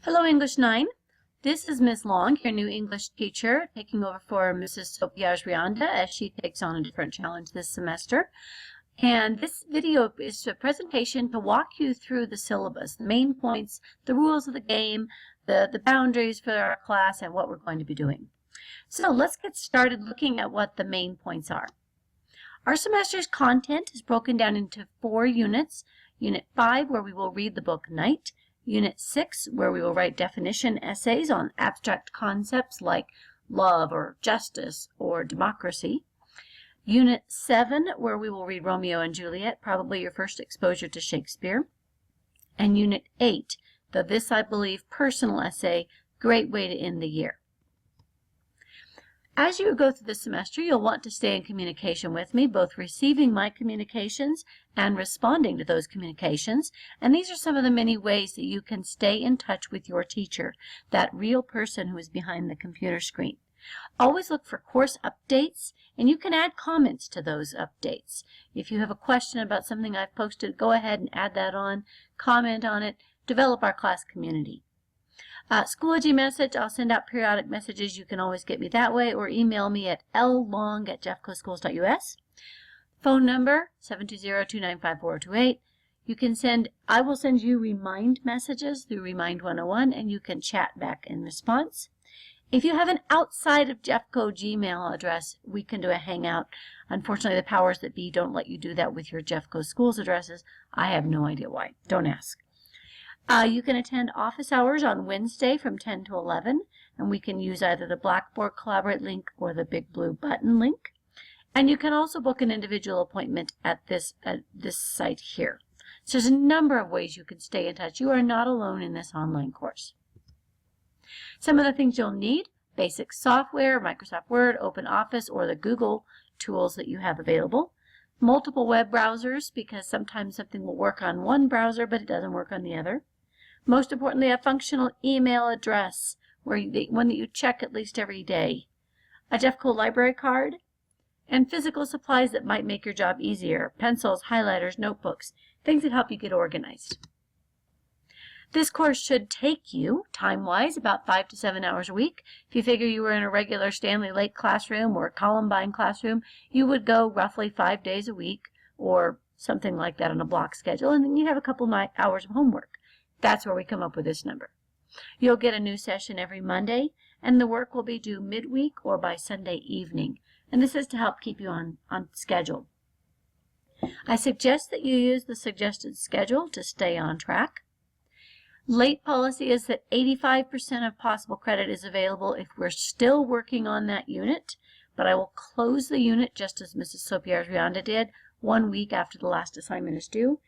Hello, English 9. This is Ms. Long, your new English teacher, taking over for Mrs. Plagiarism as she takes on a different challenge this semester. And this video is a presentation to walk you through the syllabus, the main points, the rules of the game, the boundaries for our class, and what we're going to be doing. So let's get started looking at what the main points are. Our semester's content is broken down into 4 units. Unit 5, where we will read the book Night. Unit 6, where we will write definition essays on abstract concepts like love or justice or democracy. Unit 7, where we will read Romeo and Juliet, probably your first exposure to Shakespeare. And Unit 8, the This I Believe personal essay, great way to end the year. As you go through the semester, you'll want to stay in communication with me, both receiving my communications and responding to those communications. And these are some of the many ways that you can stay in touch with your teacher, that real person who is behind the computer screen. Always look for course updates, and you can add comments to those updates. If you have a question about something I've posted, go ahead and add that on, comment on it, develop our class community. Schoology message, I'll send out periodic messages. You can always get me that way or email me at long@jeffcoschools.us. Phone number 720-295-4028. You can I will send you remind messages through Remind 101, and you can chat back in response. If you have an outside of Jeffco Gmail address, we can do a hangout. Unfortunately, the powers that be don't let you do that with your Jeffco schools addresses. I have no idea why. Don't ask. You can attend office hours on Wednesday from 10 to 11, and we can use either the Blackboard Collaborate link or the big blue button link. And you can also book an individual appointment at this site here. So there's a number of ways you can stay in touch. You are not alone in this online course. Some of the things you'll need: basic software, Microsoft Word, OpenOffice, or the Google tools that you have available. Multiple web browsers, because sometimes something will work on one browser but it doesn't work on the other. Most importantly, a functional email address, one that you check at least every day. A Jeffco library card, and physical supplies that might make your job easier: pencils, highlighters, notebooks, things that help you get organized. This course should take you, time-wise, about 5 to 7 hours a week. If you figure you were in a regular Stanley Lake classroom or Columbine classroom, you would go roughly 5 days a week or something like that on a block schedule, and then you have a couple hours of homework. That's where we come up with this number. You'll get a new session every Monday, and the work will be due midweek or by Sunday evening. And this is to help keep you on schedule. I suggest that you use the suggested schedule to stay on track. Late policy is that 85% of possible credit is available if we're still working on that unit, but I will close the unit just as Mrs. Sopiers-Rianda did 1 week after the last assignment is due.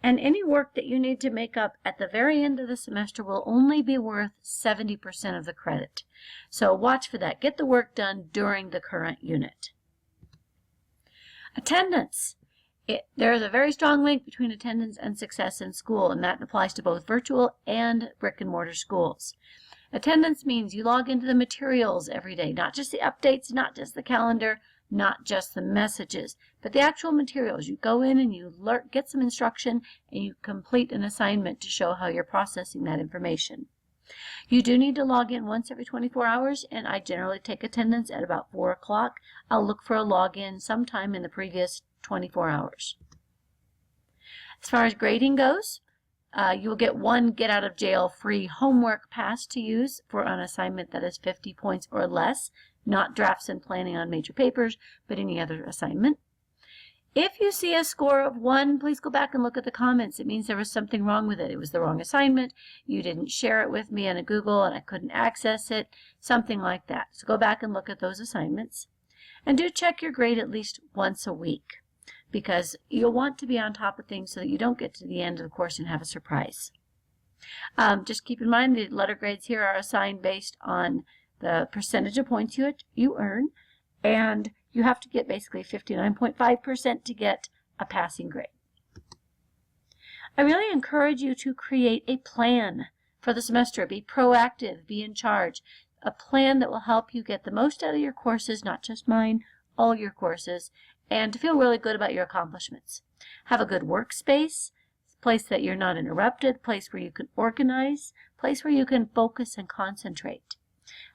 And any work that you need to make up at the very end of the semester will only be worth 70% of the credit. So watch for that. Get the work done during the current unit. Attendance. There is a very strong link between attendance and success in school, and that applies to both virtual and brick and mortar schools. Attendance means you log into the materials every day, not just the updates, not just the calendar, not just the messages, but the actual materials. You go in and you get some instruction, and you complete an assignment to show how you're processing that information. You do need to log in once every 24 hours, and I generally take attendance at about 4 o'clock. I'll look for a login sometime in the previous 24 hours. As far as grading goes, you will get 1 get-out-of-jail-free homework pass to use for an assignment that is 50 points or less, not drafts and planning on major papers, but any other assignment. If you see a score of 1, please go back and look at the comments. It means there was something wrong with it. It was the wrong assignment. You didn't share it with me on a Google and I couldn't access it, something like that. So go back and look at those assignments. And do check your grade at least once a week, because you'll want to be on top of things so that you don't get to the end of the course and have a surprise. Just keep in mind the letter grades here are assigned based on the percentage of points you earn, and you have to get basically 59.5% to get a passing grade. I really encourage you to create a plan for the semester. Be proactive, be in charge. A plan that will help you get the most out of your courses, not just mine, all your courses, and to feel really good about your accomplishments. Have a good workspace. place that you're not interrupted, place where you can organize, place where you can focus and concentrate.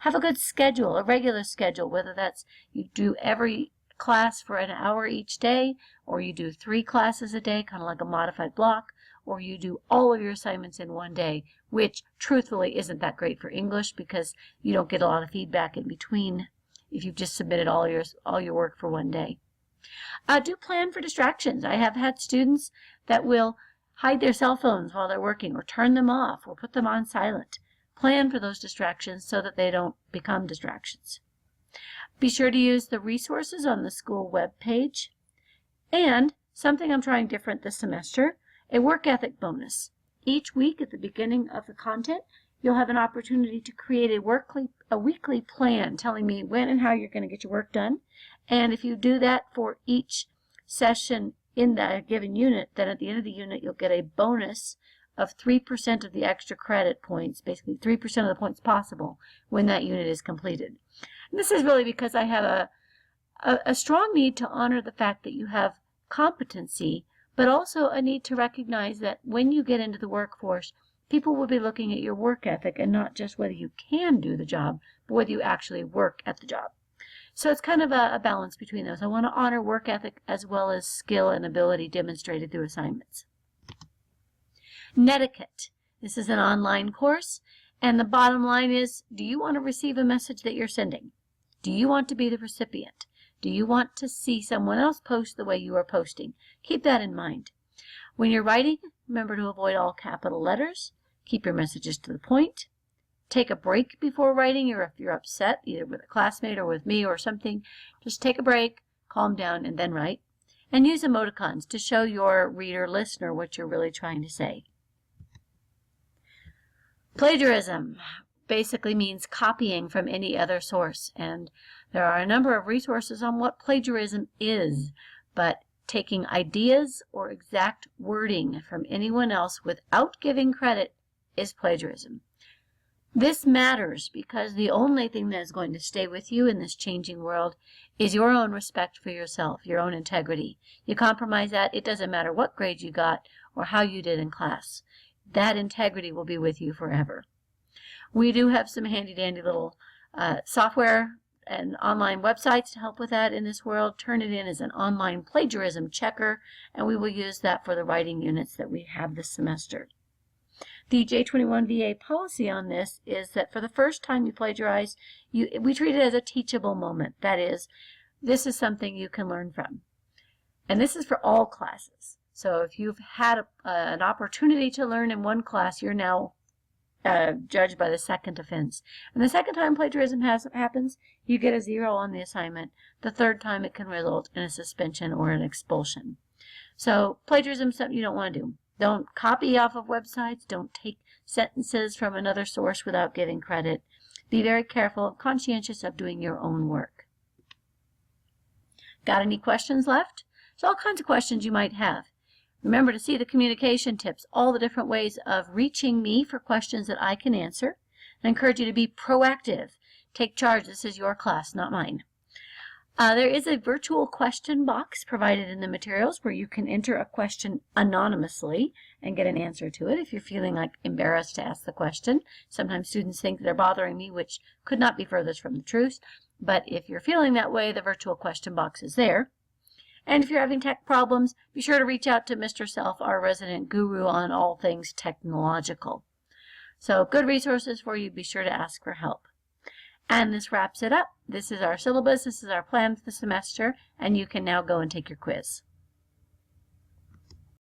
Have a good schedule, a regular schedule, whether that's you do every class for an hour each day, or you do 3 classes a day, kind of like a modified block, or you do all of your assignments in one day, which truthfully isn't that great for English because you don't get a lot of feedback in between if you've just submitted all your work for one day. Do plan for distractions. I have had students that will hide their cell phones while they're working, or turn them off, or put them on silent. Plan for those distractions so that they don't become distractions. Be sure to use the resources on the school web page. And something I'm trying different this semester, a work ethic bonus. Each week at the beginning of the content, you'll have an opportunity to create a weekly plan telling me when and how you're going to get your work done. And if you do that for each session in that given unit, then at the end of the unit, you'll get a bonus of 3% of the extra credit points, basically 3% of the points possible when that unit is completed. And this is really because I have a strong need to honor the fact that you have competency, but also a need to recognize that when you get into the workforce, people will be looking at your work ethic and not just whether you can do the job, but whether you actually work at the job. So it's kind of a balance between those. I want to honor work ethic as well as skill and ability demonstrated through assignments. Netiquette. This is an online course, and the bottom line is, do you want to receive a message that you're sending? Do you want to be the recipient? Do you want to see someone else post the way you are posting? Keep that in mind. When you're writing, remember to avoid all capital letters. Keep your messages to the point. Take a break before writing, or if you're upset, either with a classmate or with me or something, just take a break, calm down, and then write. And use emoticons to show your reader, listener what you're really trying to say. Plagiarism basically means copying from any other source, and there are a number of resources on what plagiarism is, but taking ideas or exact wording from anyone else without giving credit is plagiarism. This matters because the only thing that is going to stay with you in this changing world is your own respect for yourself, your own integrity. You compromise that, it doesn't matter what grade you got or how you did in class. That integrity will be with you forever. We do have some handy-dandy little software and online websites to help with that in this world. Turnitin as an online plagiarism checker, and we will use that for the writing units that we have this semester. The J21VA policy on this is that for the first time you plagiarize, we treat it as a teachable moment. That is, this is something you can learn from. And this is for all classes. So if you've had an opportunity to learn in one class, you're now judged by the second offense. And the second time plagiarism happens, you get a 0 on the assignment. The third time it can result in a suspension or an expulsion. So plagiarism is something you don't want to do. Don't copy off of websites. Don't take sentences from another source without giving credit. Be very careful and conscientious of doing your own work. Got any questions left? There's all kinds of questions you might have. Remember to see the communication tips, all the different ways of reaching me for questions that I can answer. I encourage you to be proactive. Take charge. This is your class, not mine. There is a virtual question box provided in the materials where you can enter a question anonymously and get an answer to it if you're feeling like embarrassed to ask the question. Sometimes students think they're bothering me, which could not be furthest from the truth. But if you're feeling that way, the virtual question box is there. And if you're having tech problems, be sure to reach out to Mr. Self, our resident guru on all things technological. So good resources for you. Be sure to ask for help. And this wraps it up. This is our syllabus. This is our plan for the semester. And you can now go and take your quiz.